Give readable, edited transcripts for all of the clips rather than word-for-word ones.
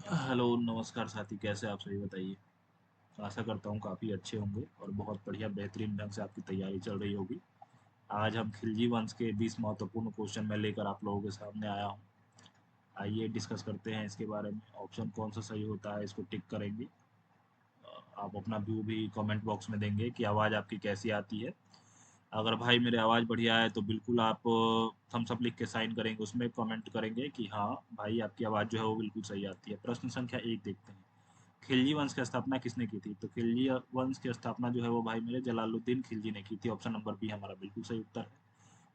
Hello, नमस्कार साथी, कैसे आप सभी बताइए। आशा करता हूँ काफ़ी अच्छे होंगे और बहुत बढ़िया बेहतरीन ढंग से आपकी तैयारी चल रही होगी। आज हम खिलजी वंश के 20 महत्वपूर्ण क्वेश्चन मैं लेकर आप लोगों के सामने आया हूँ। आइए डिस्कस करते हैं इसके बारे में। ऑप्शन कौन सा सही होता है इसको टिक करेंगे। आप अपना व्यू भी कमेंट बॉक्स में देंगे कि आवाज़ आपकी कैसी आती है। अगर भाई मेरी आवाज़ बढ़िया है तो बिल्कुल आप थम्स अप लिख के साइन करेंगे, उसमें कमेंट करेंगे कि हाँ भाई आपकी आवाज़ जो है वो बिल्कुल सही आती है। प्रश्न संख्या 1 देखते हैं। खिलजी वंश की स्थापना किसने की थी? तो खिलजी वंश की स्थापना जो है वो भाई मेरे जलालुद्दीन खिलजी ने की थी। ऑप्शन नंबर बी हमारा बिल्कुल सही उत्तर है।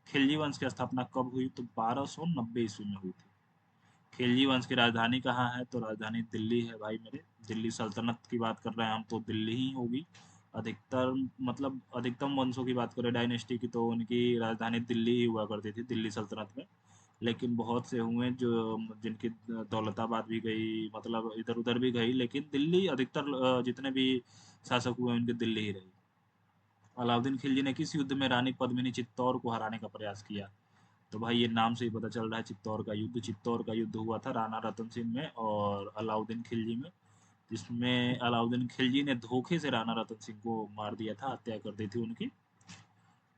खिलजी वंश की स्थापना कब हुई? तो 1290 ईस्वी में हुई थी। खिलजी वंश की राजधानी कहाँ है? तो राजधानी दिल्ली है भाई मेरे। दिल्ली सल्तनत की बात कर रहे हैं हम तो दिल्ली ही होगी। अधिकतर मतलब अधिकतम वंशों की बात करें डायनेस्टी की तो उनकी राजधानी दिल्ली ही हुआ करती थी, दिल्ली सल्तनत में। लेकिन बहुत से हुए जो जिनकी दौलताबाद भी गई, मतलब इधर उधर भी गई, लेकिन दिल्ली अधिकतर जितने भी शासक हुए उनके दिल्ली ही रही। अलाउद्दीन खिलजी ने किस युद्ध में रानी पद्मिनी चित्तौर को हराने का प्रयास किया? तो भाई ये नाम से ही पता चल रहा है, चित्तौर का युद्ध। चित्तौर का युद्ध हुआ था राणा रतन सिंह में और अलाउद्दीन खिलजी में, जिसमें अलाउद्दीन खिलजी ने धोखे से राणा रतन सिंह को मार दिया था, हत्या कर दी थी उनकी।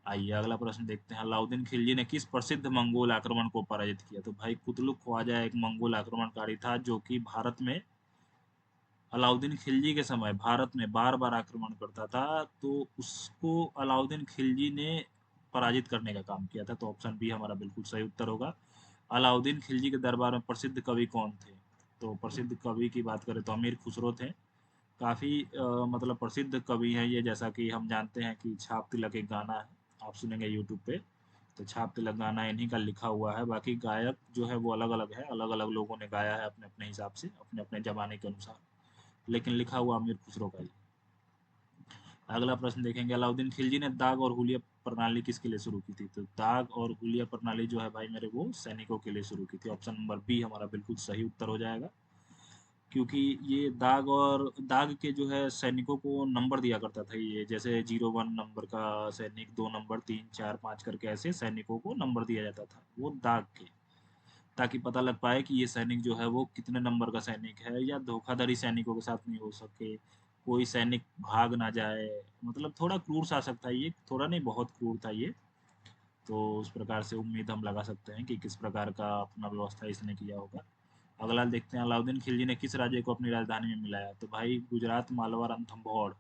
आइए अगला प्रश्न देखते हैं। अलाउद्दीन खिलजी ने किस प्रसिद्ध मंगोल आक्रमण को पराजित किया? तो भाई कुतलुक ख्वाजा एक मंगोल आक्रमणकारी था जो कि भारत में अलाउद्दीन खिलजी के समय भारत में बार बार आक्रमण करता था। तो उसको अलाउद्दीन खिलजी ने पराजित करने का काम किया था। तो ऑप्शन बी हमारा बिल्कुल सही उत्तर होगा। अलाउद्दीन खिलजी के दरबार में प्रसिद्ध कवि कौन थे? तो प्रसिद्ध कवि की बात करें तो अमीर खुसरो थे। काफ़ी मतलब प्रसिद्ध कवि हैं ये, जैसा कि हम जानते हैं कि छाप तिलक एक गाना है, आप सुनेंगे यूट्यूब पे। तो छाप तिलक गाना इन्हीं का लिखा हुआ है। बाकी गायक जो है वो अलग अलग है, अलग अलग लोगों ने गाया है अपने अपने हिसाब से, अपने अपने ज़माने के अनुसार, लेकिन लिखा हुआ अमीर खुसरो का ही। अगला प्रश्न देखेंगे। अलाउद्दीन खिलजी ने दाग और हुलिया प्रणाली किसके लिए शुरू की थी? तो दाग और हुलिया प्रणाली जो है भाई मेरे वो सैनिकों के लिए शुरू की थी। ऑप्शन नंबर बी हमारा बिल्कुल सही उत्तर हो जाएगा। क्योंकि ये दाग के जो है सैनिकों को नंबर दिया करता था, ये जैसे 01 नंबर का सैनिक, 2 नंबर, 3 4 5 करके ऐसे सैनिकों को नंबर दिया जाता था वो दाग के, ताकि पता लग पाए कि ये सैनिक जो है वो कितने नंबर का सैनिक है, या धोखाधड़ी सैनिकों के साथ नहीं हो सके, कोई सैनिक भाग ना जाए। मतलब थोड़ा क्रूर शासक था ये, थोड़ा नहीं बहुत क्रूर था ये। तो उस प्रकार से उम्मीद हम लगा सकते हैं कि किस प्रकार का अपना व्यवस्था इसने किया होगा। अगला देखते हैं। अलाउद्दीन खिलजी ने किस राज्य को अपनी राजधानी में मिलाया? तो भाई गुजरात, मालवा, रणथंभौर,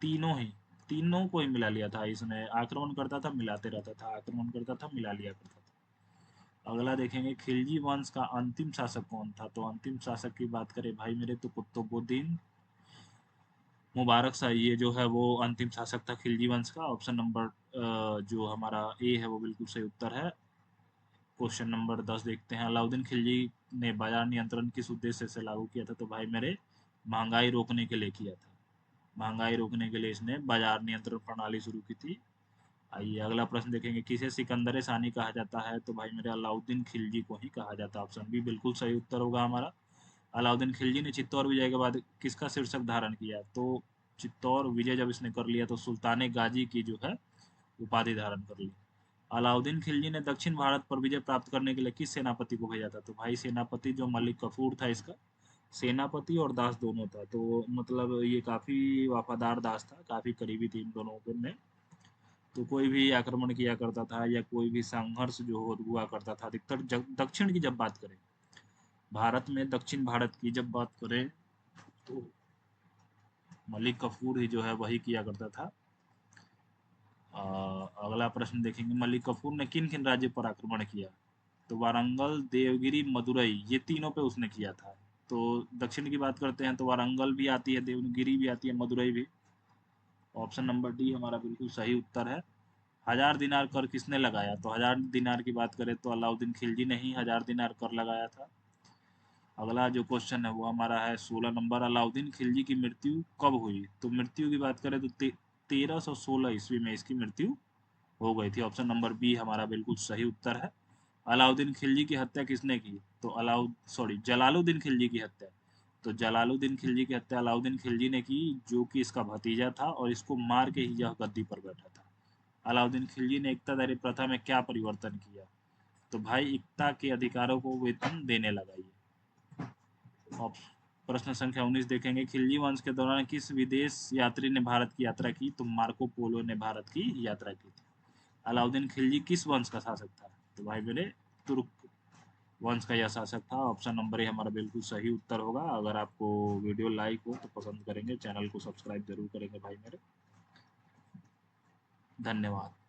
तीनों ही तीनों को ही मिला लिया था इसने। आक्रमण करता था मिलाते रहता था, आक्रमण करता था मिला लिया करता था। अगला देखेंगे। खिलजी वंश का अंतिम शासक कौन था? तो अंतिम शासक की बात करें भाई मेरे तो कुतुबुद्दीन मुबारक शाह, ये जो है वो अंतिम शासक था खिलजी वंश का। ऑप्शन नंबर जो हमारा ए है वो बिल्कुल सही उत्तर है। क्वेश्चन नंबर 10 देखते हैं। अलाउद्दीन खिलजी ने बाजार नियंत्रण किस उद्देश्य से लागू किया था? तो भाई मेरे महंगाई रोकने के लिए किया था। महंगाई रोकने के लिए इसने बाजार नियंत्रण प्रणाली शुरू की थी। आइए अगला प्रश्न देखेंगे। किसे सिकंदर सानी कहा जाता है? तो भाई मेरे अलाउद्दीन खिलजी को ही कहा जाता है। ऑप्शन बी बिल्कुल सही उत्तर होगा हमारा। अलाउद्दीन खिलजी ने चित्तौड़ विजय के बाद किसका शीर्षक धारण किया? तो चित्तौड़ विजय जब इसने कर लिया तो सुल्तान गाजी की जो है उपाधि धारण कर ली। अलाउद्दीन खिलजी ने दक्षिण भारत पर विजय प्राप्त करने के लिए किस सेनापति को भेजा था? तो भाई सेनापति जो मलिक कफूर था इसका, सेनापति और दास दोनों था। तो मतलब ये काफ़ी वफादार दास था, काफ़ी करीबी थी इन दोनों के में। तो कोई भी आक्रमण किया करता था या कोई भी संघर्ष जो हुआ करता था, अधिकतर दक्षिण की जब बात करें, भारत में दक्षिण भारत की जब बात करें तो मलिक कफूर ही जो है वही किया करता था। अगला प्रश्न देखेंगे। मलिक कफूर ने किन किन राज्यों पर आक्रमण किया? तो वारंगल, देवगिरी, मदुरई, ये तीनों पे उसने किया था। तो दक्षिण की बात करते हैं तो वारंगल भी आती है, देवगिरी भी आती है, मदुरई भी। ऑप्शन नंबर डी हमारा बिल्कुल सही उत्तर है। हजार दिनार कर किसने लगाया? तो हजार दिनार की बात करें तो अलाउद्दीन खिलजी ने ही हजार दिनार कर लगाया था। अगला जो क्वेश्चन है वो हमारा है 16 नंबर। अलाउद्दीन खिलजी की मृत्यु कब हुई? तो मृत्यु की बात करें तो 1316 ईस्वी में इसकी मृत्यु हो गई थी। ऑप्शन नंबर बी हमारा बिल्कुल सही उत्तर है। अलाउद्दीन खिलजी की हत्या किसने की? तो जलालुद्दीन खिलजी की हत्या, तो जलालुद्दीन खिलजी की हत्या अलाउद्दीन खिलजी ने की, जो कि इसका भतीजा था, और इसको मार के ही यह गद्दी पर बैठा था। अलाउद्दीन खिलजी ने इक्तादारी प्रथा में क्या परिवर्तन किया? तो भाई इक्ता के अधिकारों को वेतन देने लगा ये। प्रश्न संख्या 19 देखेंगे, खिलजी वंश के दौरान किस विदेश यात्री ने भारत की यात्रा की? तो मार्को पोलो ने भारत की यात्रा की थी। अलाउद्दीन खिलजी किस वंश का शासक था? तो भाई मेरे तुर्क वंश का यह शासक था। ऑप्शन नंबर ए हमारा बिल्कुल सही उत्तर होगा। अगर आपको वीडियो लाइक हो तो पसंद करेंगे, चैनल को सब्सक्राइब जरूर करेंगे भाई मेरे। धन्यवाद।